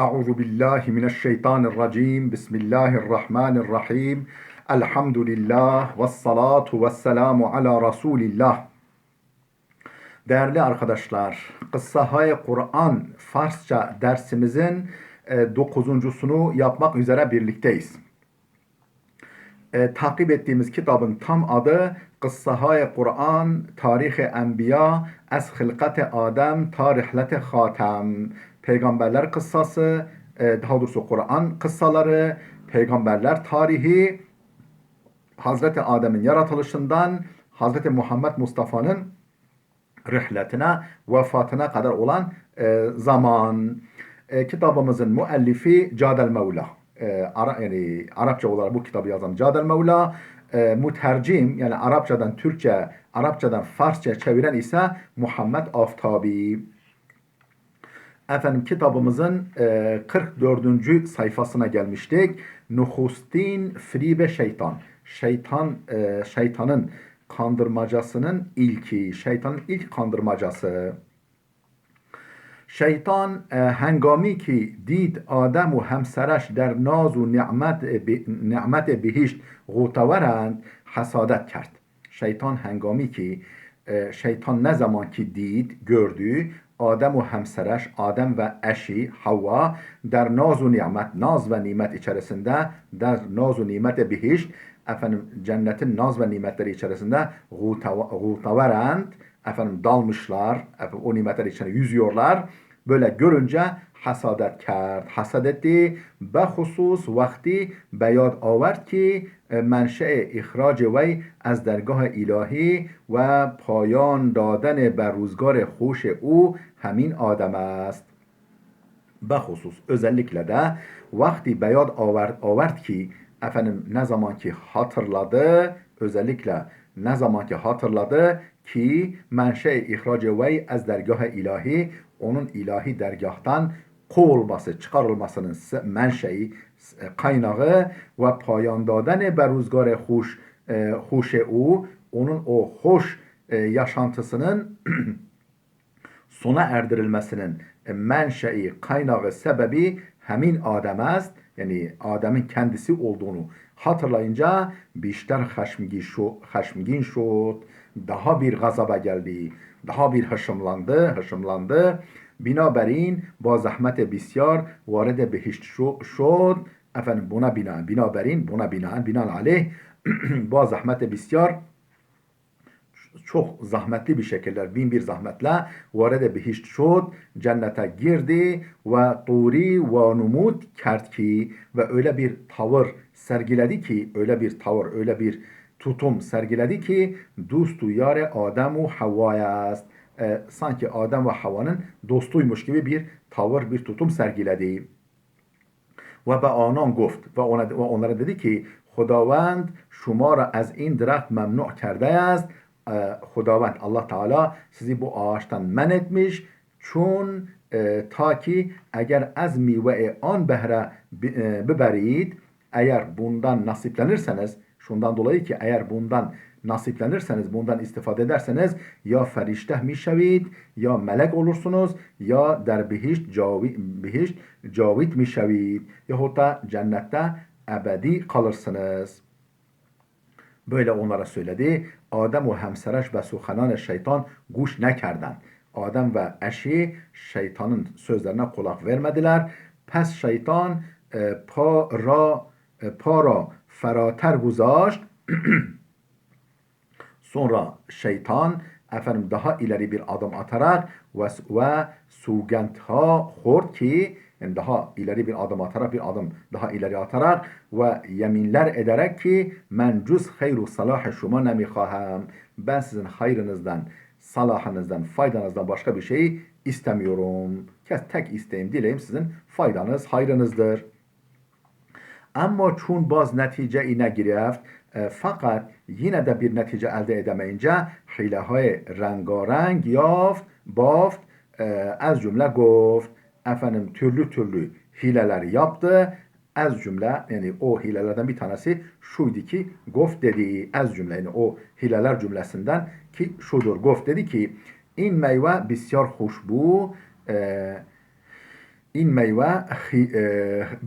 Euzu billahi mineşşeytanirracim. Bismillahirrahmanirrahim. Elhamdülillah ve salatu ve selamu ala Resulillah. Değerli arkadaşlar, Kıssahı Kur'an Farsça dersimizin 9.sunu yapmak üzere birlikteyiz. Takip ettiğimiz kitabın tam adı Kıssahı Kur'an Tarih-i Enbiya Ez Hılkat-ı Adem Tarihlet-i Hatem. Peygamberler kıssası, daha doğrusu Kur'an kıssaları, peygamberler tarihi, Hazreti Adem'in yaratılışından Hazreti Muhammed Mustafa'nın rihletine, vefatına kadar olan zaman. Kitabımızın müellifi Cadel Mevla. Yani Arapça olarak bu kitabı yazan Cadel Mevla. Mütercim, yani Arapçadan Türkçe, Arapçadan Farsça çeviren ise Muhammed Aftabi. Efendim kitabımızın 44. sayfasına gelmiştik. Nuhustin fribe şeytan. Şeytanın kandırmacasının ilki. Şeytanın ilk kandırmacası. Şeytan hengami ki did Adem و همسرش در ناز و نعمت بهشت غوطه‌ورند hasadet کرد. Şeytan hengami ki şeytan ne zaman ki gördü Adem ve hemsereş, Adem ve eşi Havva der naz ve nimet, naz ve nimet içerisinde, der naz ve nimete bihiş, efendim cennetin naz ve nimetleri içerisinde gutaverend, efendim dalmışlar, efendim, o nimetler içine yüzüyorlar. Böyle görünce hasadet کرد. حسد etti. بخصوص وقتی به یاد آورد که منشأ اخراج وی از درگاه الهی و پایان دادن به روزگار خوش او همین آدم است. بخصوص özellikle de vakti به یاد آورد ki efendim ne zaman ki hatırladı, özellikle ne zaman ki hatırladı ki menşe ihraç vey az dergah ilahi, onun ilahi dergahtan kovulması, çıkarılmasının menşei, kaynağı ve payan daden be ruzgar hoş o, onun o hoş yaşantısının sona erdirilmesinin menşei, kaynağı, sebebi hemin Adem است. Yani Adem'in kendisi olduğunu hatırlayınca bişter haşmgin şod, daha bir gazaba geldi, daha bir hışımlandı. Binaberin با zahmet بسیار وارد بهشت شد. Efendim buna binaenaleyh با zahmet بسیار çok zahmetli bir şekilde, bin bir zahmetle varede bihişt şod, cennete girdi ve turi ve numut kert ki, ve öyle bir tavır sergiledi ki, öyle bir tutum sergiledi ki dostu yare Adem ve Havva است. Sanki Adem ve Havva'nın dostuymuş gibi bir tavır, bir tutum sergiledi. Ve be anan گفت ve onlara dedi ki خداوند شما را از این درخت ممنوع کرده است. Hudavand Allah Teala sizi bu ağaçtan men etmiş, çun ta ki eğer az meyve an behre biberiyid, eğer bundan nasiplenirseniz, şundan dolayı ki eğer bundan nasiplenirseniz, bundan istifade ederseniz ya ferişte mişevid, ya melek olursunuz, ya der bihişt cavit mişevid, yahut da cennette ebedi kalırsınız. Böyle onlara söyledi. Adem ve hemsereş ve suhanan şeytan guş nekerdend. Adem ve eşi şeytanın sözlerine kulak vermediler. Pes şeytan para ferater guzaşt. Sonra şeytan efendim daha ileri bir adım atarak ve sugentha hord ki, yani daha ileri bir adım atarak, bir adım daha ileri atarak ve yeminler ederek ki men cüz hayru salah şuma nemihahem, ben sizin hayrınızdan, salahınızdan, faydanızdan başka bir şey istemiyorum. Tek isteğim, dileğim sizin faydanız, hayrınızdır. Ama çun baz netice نگرفت fakat yine de bir netice elde edemeyince hilehay rengarenk baft az cümle گفت, efendim türlü hileler yaptı. Az cümle, yani o hilelerden bir tanesi şuydu ki gof dedi, az cümle, yani o hileler cümlesinden ki şudur, gof dedi ki in meyve bisyar hoşbu, این میوه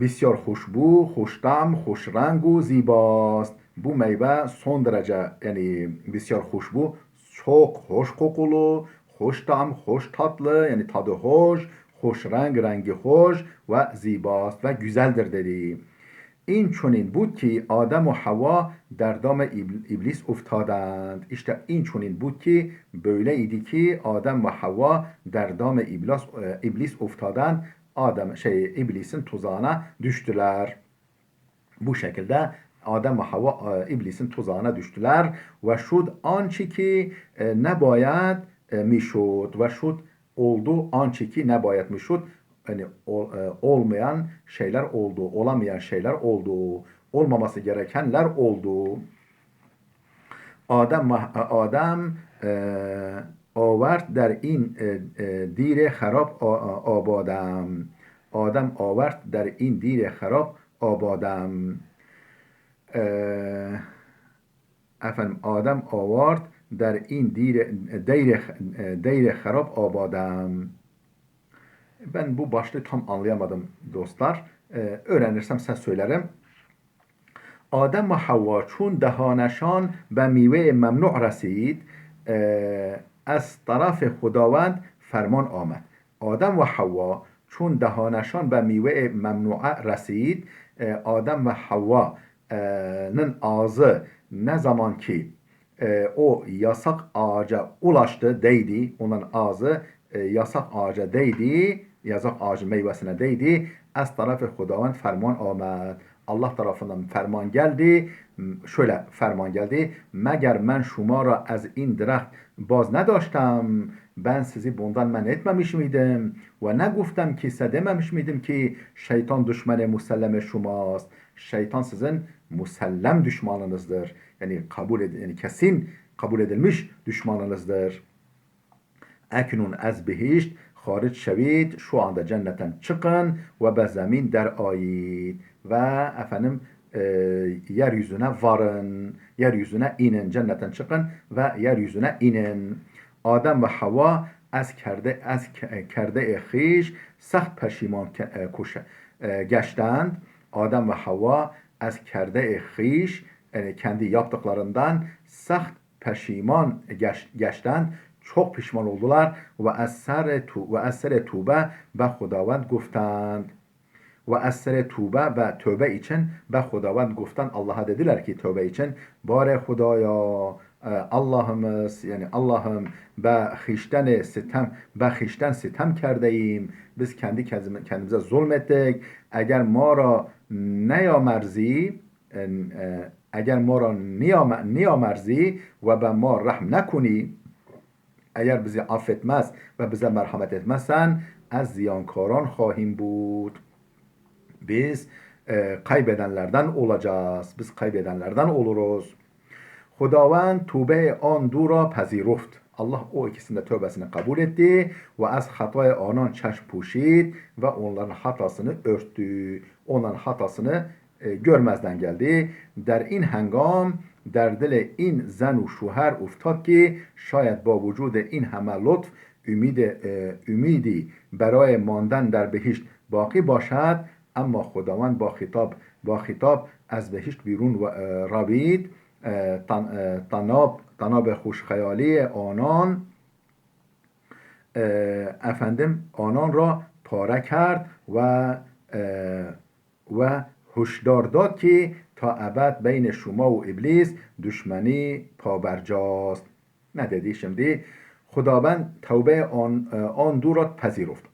بسیار خوشبو، خوشطعم، خوشرنگ و زیباست. Bu meyve son derece yani بسیار خوشبو، çok hoş kokulu, hoş tam, hoş tatlı yani tadı hoş, hoş renk, rengi hoş ve zibast ve güzeldir dedi. این چنین بود که آدم و حوا در دام ابلیس افتادند. İşte این چنین بود که böyle idi ki Adem ve Havva der dam iblis افتادند. İblisin tuzağına düştüler. Bu şekilde Adem ve Havva iblisin tuzağına düştüler ve şud ançı ki nebayet mişud ve şud oldu ançı ki nebayet mişud hani olmayan şeyler oldu, olamayan şeyler oldu, olmaması gerekenler oldu. Adem آورد در این دیر خراب آبادم. آدم آورد در این دیر خراب آبادم. efendim Adem آورد در این دیر خراب آبادم. Ben bu başlığı tam anlayamadım dostlar. Öğrenirsem size söylerim. Adem ve Havva çun دهانشان به میوه ممنوع رسید از طرف خداوند فرمان آمد. آدم و حوا چون دهانشان به میوه ممنوعه رسید Adem ve Havva'nın ağzı ne zaman ki o yasak ağaca ulaştı, değdi, onun ağzı yasak ağaca değdi, yasak ağacı meyvesine değdi. Az tarafı Hudavand ferman آمد. Allah tarafından ferman geldi. Şöyle ferman geldi. Meğer ben şuma را از این درخت باز نداشتم. Ben sizi bundan men etmemiş miydim? Ve ne guftem ki size dememiş miydim ki şeytan düşmanı musellem şumaست. Şeytan sizin musellem düşmanınızdır. Yani yani kesin kabul edilmiş düşmanınızdır. Ekinun az behişt خارج شوید şu anda cennetten çıkın ve be zemin der ayid ve efendim yeryüzüne varın, yeryüzüne inin, cennetten çıkın ve yeryüzüne inin. Adem ve Havva az کرده خویش سخت پشیمان گشتند. Adem ve Havva az کرده خویش yani kendi yaptıklarından sahт peşiman geçten, çok pişman oldular ve eser tövbe ve Hudavand گفتند ve eser tövbe ve tövbe için ve Hudavand گفتند Allah'a dediler ki tövbe için bare Hudaya Allah'ımız yani Allah'ım be xişten sitem kerdeyim. Biz kendi kendimize zulmettik. Eğer mara نیامرزی اگر ما را نیامرزی و به ما رحم نکنی eğer bizi affetmez ve bize merhamet etmezsen az ziyankaran خواهیم بود. Biz kaybedenlerden olacağız. Biz kaybedenlerden oluruz. Hudavand tövbe an dو را پذیرفت. Allah o ikisinin de tövbesini kabul etti ve az hataya anan çeşm puşid ve onların hatasını örttü. Onların hatasını görmezden geldi. در این هنگام در دل این زن و شوهر افتاد که شاید با وجود این همه لطف امیدی برای ماندن در بهشت باقی باشد. اما خداوند با خطاب از بهشت بیرون روید. طناب خوشخیالی آنان efendim آنان را پاره کرد و هشدار داد که تا ابد بین شما و ابلیس دشمنی پابرجاست. Ne dedi şimdi? Hudavand tövbe an dو را پذیرفت.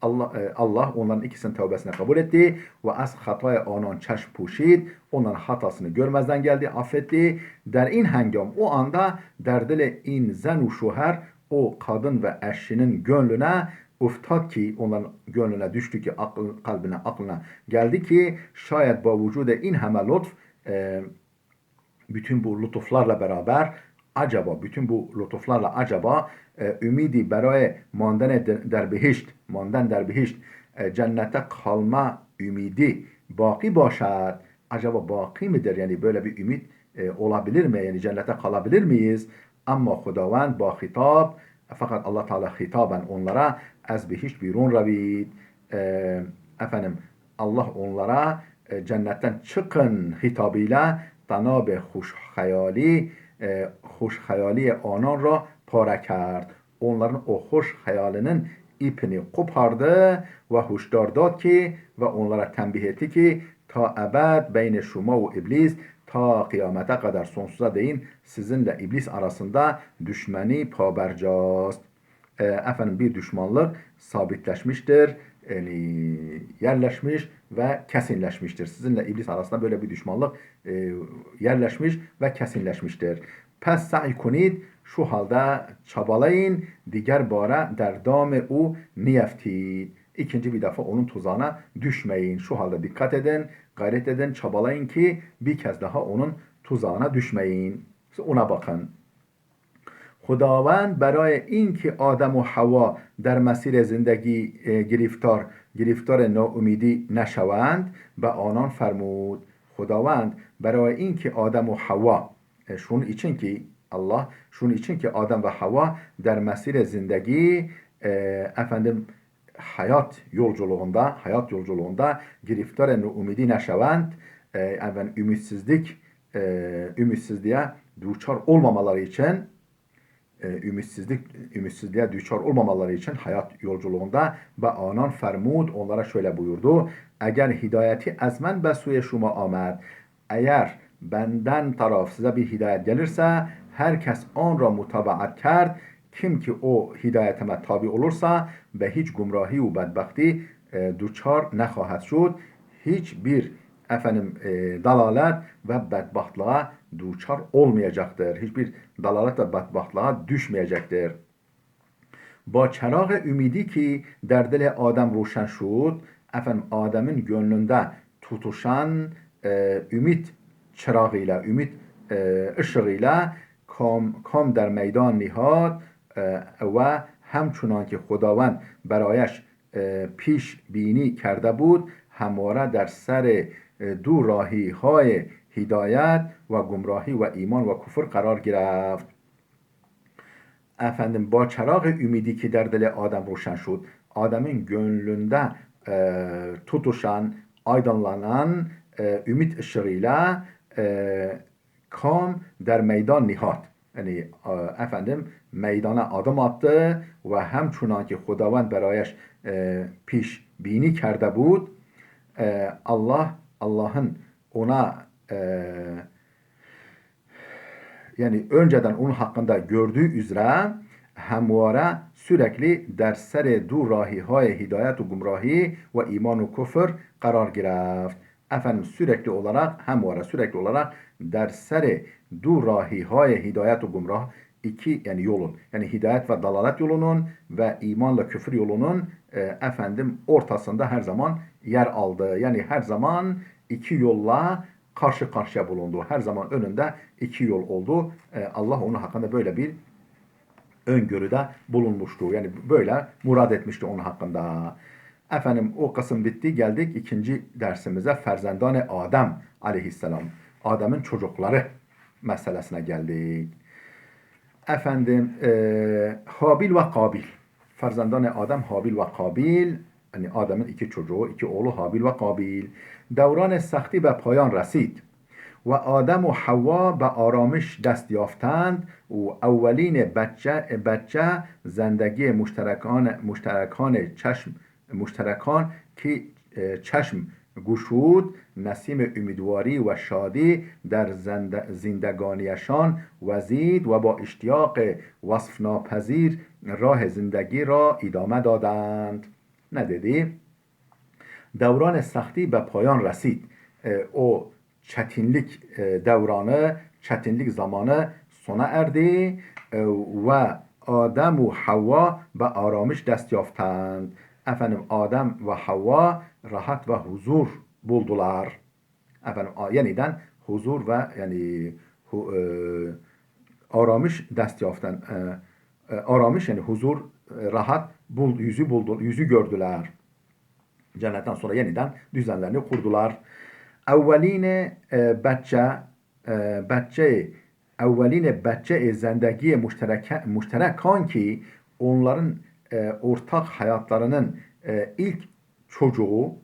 Allah onların ikisinin tövbesini kabul etti ve az hataya anan çeşm puşid. Onların hatasını görmezden geldi, affetti. Der in hengam o anda derdile in zen u şuher o kadın ve eşinin gönlüne uftad ki onların gönlüne düştü ki kalbine aklına geldi ki şayet با وجود این همه لطف bütün bu lütuflarla beraber acaba bütün bu lütuflarla acaba ümidi برای ماندن در بهشت cennete kalma ümidi baki başad. Acaba baki midir? Yani böyle bir ümit olabilir mi? Yani cennete kalabilir miyiz? Ama Hudavand ba hitap fakat Allah Teala hitaben onlara az behişt birun ravid efendim Allah onlara cennetten çıkın hitabıyla tanab hoş hayali anan ra pare کرد. Onların o hoş hayalinin ipini kopardı ve huşdar dad ki ve onlara tembih etti ki ta ebed beyn şuma ve iblis ta kıyamete kadar sonsuza değin sizinle iblis arasında düşmeni pabercast. Efendim bir düşmanlık sabitleşmiştir, yani yerleşmiş ve kesinleşmiştir. Sizinle iblis arasında böyle bir düşmanlık yerleşmiş ve kesinleşmiştir. Pes sa'i kunid, şu halde çabalayın, diğer bara der dame u niyeftid. İkinci bir defa onun tuzağına düşmeyin. Şu halde dikkat edin, gayret edin, çabalayın ki bir kez daha onun tuzağına düşmeyin. Ona bakın. خداوند برای اینکه آدم و حوا در مسیر زندگی گرفتار ناامیدی نشوند به آنان فرمود. خداوند برای اینکه آدم و حوا şunun için ki Allah şunun için ki Adem ve Havva der mesire zindagi efendim hayat yolculuğunda giriftar umidi neşevend efendim ümitsizliğe duçar olmamaları için ümitsizliğe düçar olmamaları için hayat yolculuğunda ve anan fermud onlara şöyle buyurdu. Eğer hidayeti az men be suye şuma amad, eğer benden taraf size bir hidayet gelirse herkes on ra mutabaat kerd, kim ki o hidayetime tabi olursa به hiç gumrahi و بدبختی duçar نخواهد شد. Hiçbir dalalet ve bedbahtlığa duçar olmayacaktır. Hiçbir dalalet ve bedbahtlığa düşmeyecektir. با چراغ ümidi ki در دل آدم روشن شد, Adem'in gönlünde tutuşan ümit çırağıyla, ümit ışığıyla کام در میدان نهاد و همچنان که خداوند برایش پیش بینی کرده بود همواره در سر دو راهی های هدایت و گمراهی و ایمان و کفر قرار گرفت. با çراغ ümidi ki der dili Adem روشن شد, Adem'in gönlünde tutuşan, aydınlanan ümit ışığıyla kam der meydan nihat, yani meydana adım attı ve همچنان که خداوند برایش پیش بینی کرده بود, Allah'ın ona yani önceden onun hakkında gördüğü üzere همواره sürekli der ser du rahihay hidayet ve gumrahi ve iman ve küfür karar girift. Sürekli olarak der ser du rahihay hidayet ve gumrah, iki yani yolun, yani hidayet ve dalalet yolunun ve imanla küfür yolunun ortasında her zaman yer aldı. Yani her zaman iki yolla karşı karşıya bulundu. Her zaman önünde iki yol oldu. Allah onun hakkında böyle bir öngörüde bulunmuştu. Yani böyle murad etmişti onun hakkında. O kısım bitti. Geldik ikinci dersimize. Ferzendane Adem aleyhisselam. Adem'in çocukları meselesine geldik. Habil ve Kabil. Ferzendane Adem Habil ve Kabil. Yani Adem'in iki çocuğu, iki oğlu Habil ve Kabil. دوران سختی به پایان رسید و آدم و حوا به آرامش دست یافتند و اولین بچه زندگی مشترکان که چشم گشود نسیم امیدواری و شادی در زندگانیشان وزید و با اشتیاق وصف ناپذیر راه زندگی را ادامه دادند. ندیدی؟ دوران سختی به پایان رسید. O çetinlik devranı, çetinlik zamanı sona erdi ve Adem و Havva به آرامش دست یافتند. Adem ve Havva rahat ve huzur buldular. Yeniden huzur ve yani aramış dest yaftan. Aramış yani huzur, rahat yüzü gördüler. Cennetten sonra yeniden düzenlerini kurdular. Evveline bच्चे zendagi müşterekan ki onların ortak hayatlarının ilk çocuğu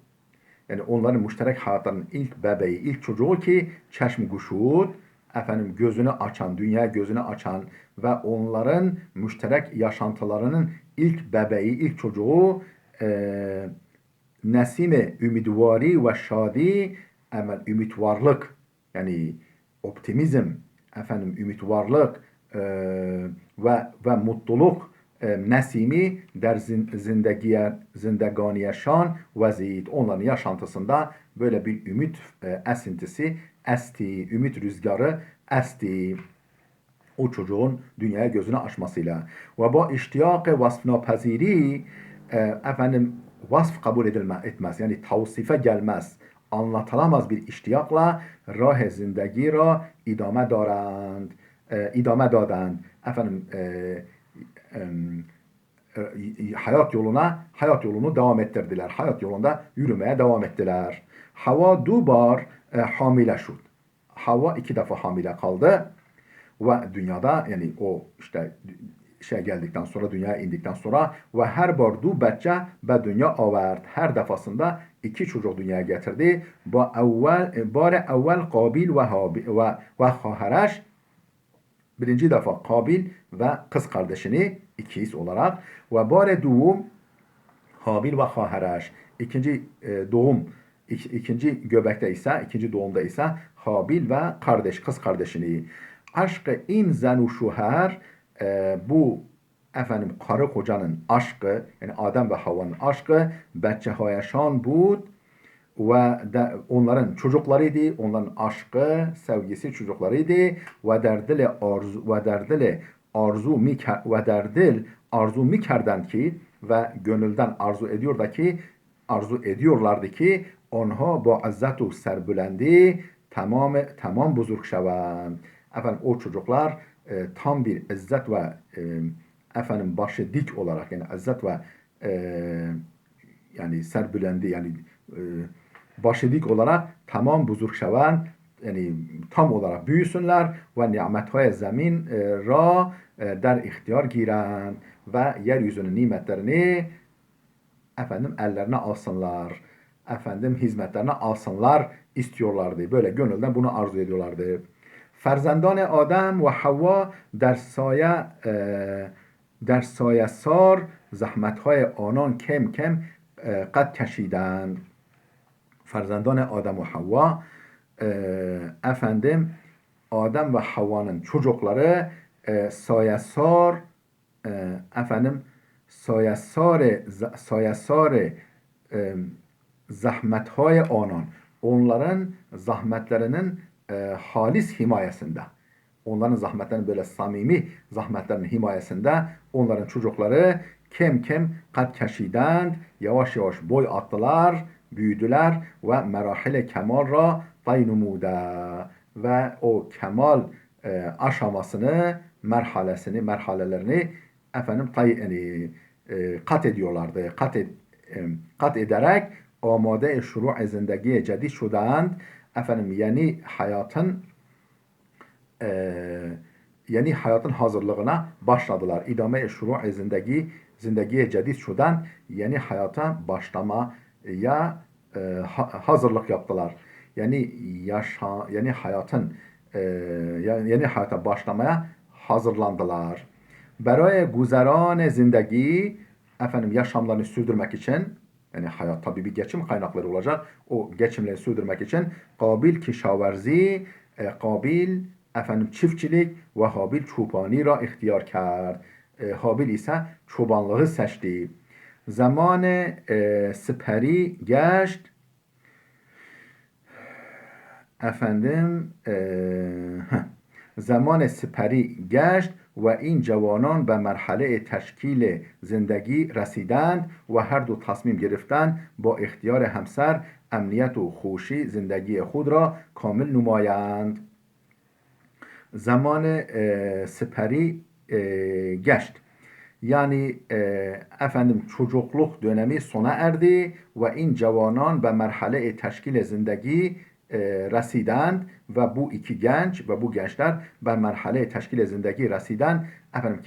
yani onların müşterek hayatlarının ilk bebeği, ilk çocuğu ki çeşm guşud, efendim gözünü açan, dünya gözünü açan ve onların müşterek yaşantılarının ilk bebeği, ilk çocuğu nesime ümidvari ve şadi, hemen ümitvarlık, yani optimizm, efendim ümitvarlık ve mutluluk nesimi der zindeganiyeşan vezid. Onların yaşantısında böyle bir ümit esintisi esti, ümit rüzgarı esti. O çocuğun dünyaya gözünü açmasıyla. Ve bu iştiyak vasfnapaziri efendim vasf kabul etmez. Yani tavsife gelmez. Anlatılamaz bir iştiyakla rah zindagi ra idame darand. idame dadand. Efendim hayat yolunu devam ettirdiler. Hayat yolunda yürümeye devam ettiler. Hava dubar hamile şud. Hava 2 defa hamile kaldı. Ve dünyada yani o işte geldikten sonra, dünyaya indikten sonra ve her bardu becce be dünya avert. Her defasında 2 çocuk dünyaya getirdi. Bare evvel Kabil ve Hahareş, birinci defa Kabil ve kız kardeşini ikiz olarak ve bare doğum Habil ve Hahareş. İkinci ikinci göbekte ise, ikinci doğumda ise Habil ve kız kardeşini. Aşkı in zenu şuher, bu efendim karı kocanın aşkı, yani Adem ve Havva'nın aşkı beccehayeşan bud ve onların çocuklarıydı, onların aşkı, sevgisi çocuklarıydı ve derdile arzu mikerdend ki ve gönülden arzu ediyorlardı ki onha bu izzetu serbülendi tamam buzurg şevand. Efendim o çocuklar tam bir izzet ve efendim başı dik olarak, yani izzet ve yani serbülendi, yani başı dik olarak tamam buzurg şevand, yani tam olarak büyüsünler ve nimetهای zemin ra der ihtiyar giren ve yeryüzünün nimetlerini efendim ellerine alsınlar. Efendim hizmetlerine alsınlar istiyorlardı. Böyle gönülden bunu arzu ediyorlardı. Ferzendan Adem ve Havva در سایه سار زحمتهای آنان کم کم قد کشیدند. Ferzendan Adem ve Havva, efendim Adem ve Havva'nın çocukları sayesar efendim sayesar zahmetهای anan, onların zahmetlerinin halis himayesinde, onların zahmetlerinin böyle samimi zahmetlerinin himayesinde onların çocukları kem kem kad keşidend, yavaş yavaş boy attılar, büyüdüler ve merahil kemal ra tay numude, ve o kemal aşamasını, merhalelerini efendim kat ediyorlardı. Kat ederek amade şuru' zindagi cedid şudand. Efendim yeni hayatın hazırlığına başladılar. İdame şuru' zindagiye cedid şudan, yeni hayata başlamaya hazırlık yaptılar. Yeni hayata başlamaya hazırlandılar. Beraya guzeran zindagi, efendim yaşamlarını sürdürmek için, yani hayat tabii bir geçim kaynakları olacak. O geçimleri sürdürmek için Kabil kişaverzi, Kabil efendim çiftçilik ve Habil çupani ra ihtiyar kerd. Habil ise çobanlığı seçti. Zaman siperi geçt, efendim zaman siperi geçt و این جوانان به مرحله تشکیل زندگی رسیدند و هر دو تصمیم گرفتند با اختیار همسر امنیت و خوشی زندگی خود را کامل نمایند. زمان سپری geçt. Yani efendim çocukluk dönemi sona erdi ve in cevanan ve merhale teşkil zindagi rasidand, ve bu iki genç ve bu gençler ben merhale teşkil zindagi rasiden, efendim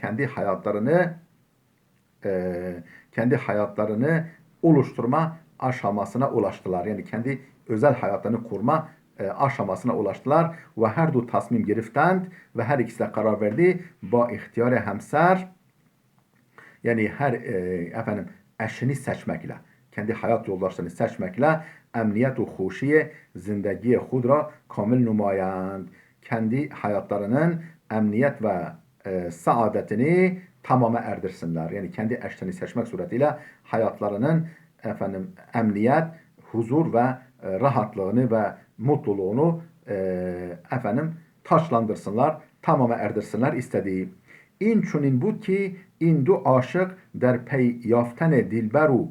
kendi hayatlarını oluşturma aşamasına ulaştılar. Yani kendi özel hayatlarını kurma aşamasına ulaştılar ve her du tasmim giriftend ve her ikisi de karar verdi ba ihtiyar hemser, yani her eşini seçmekle, kendi hayat yoldaşlarını seçmekle emniyet ve huşiye zindagi khud ra kamil numayand, kendi hayatlarının emniyet ve saadetini tamama erdirsinler. Yani kendi eşlerini seçmek suretiyle hayatlarının emniyet, huzur ve rahatlığını ve mutluluğunu taşlandırsınlar, tamama erdirsinler istediği. این چنین بود که این دو عاشق در پی یافتن دلبر و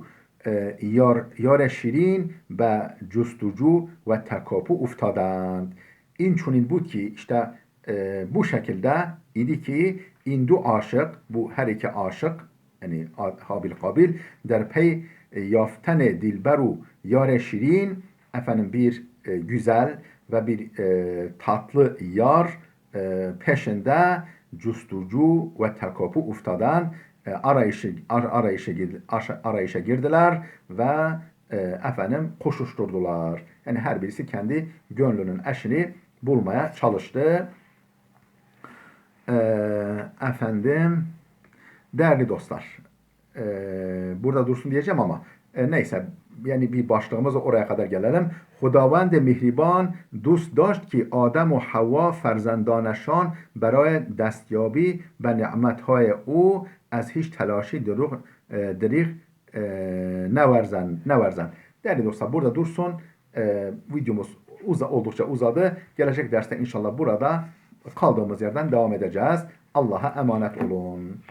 یار شیرین به جستجو و تکاپو افتادند. این چنین بود که işte bu şekilde idi ki این دو عاشق, bu her iki aşık yani Habil Kabil der pey yaften dilber u yar şirin, bir güzel ve bir tatlı yar peşinde custucu ve tekapu uftadan arayışa girdiler ve koşuşturdular. Yani her birisi kendi gönlünün eşini bulmaya çalıştı. Değerli dostlar, burada dursun diyeceğim ama neyse, yani bir başlığımızla oraya kadar gelelim. خداوند مهربان دوست داشت که آدم و حوا فرزندانشان برای دستیابی به نعمتهای او از هیç تلاشی دریغ نورزند. Değerli dostlar, burada dursun. Videomuz oldukça uzadı. Gelecek derste inşallah burada kaldığımız yerden devam edeceğiz. Allah'a emanet olun.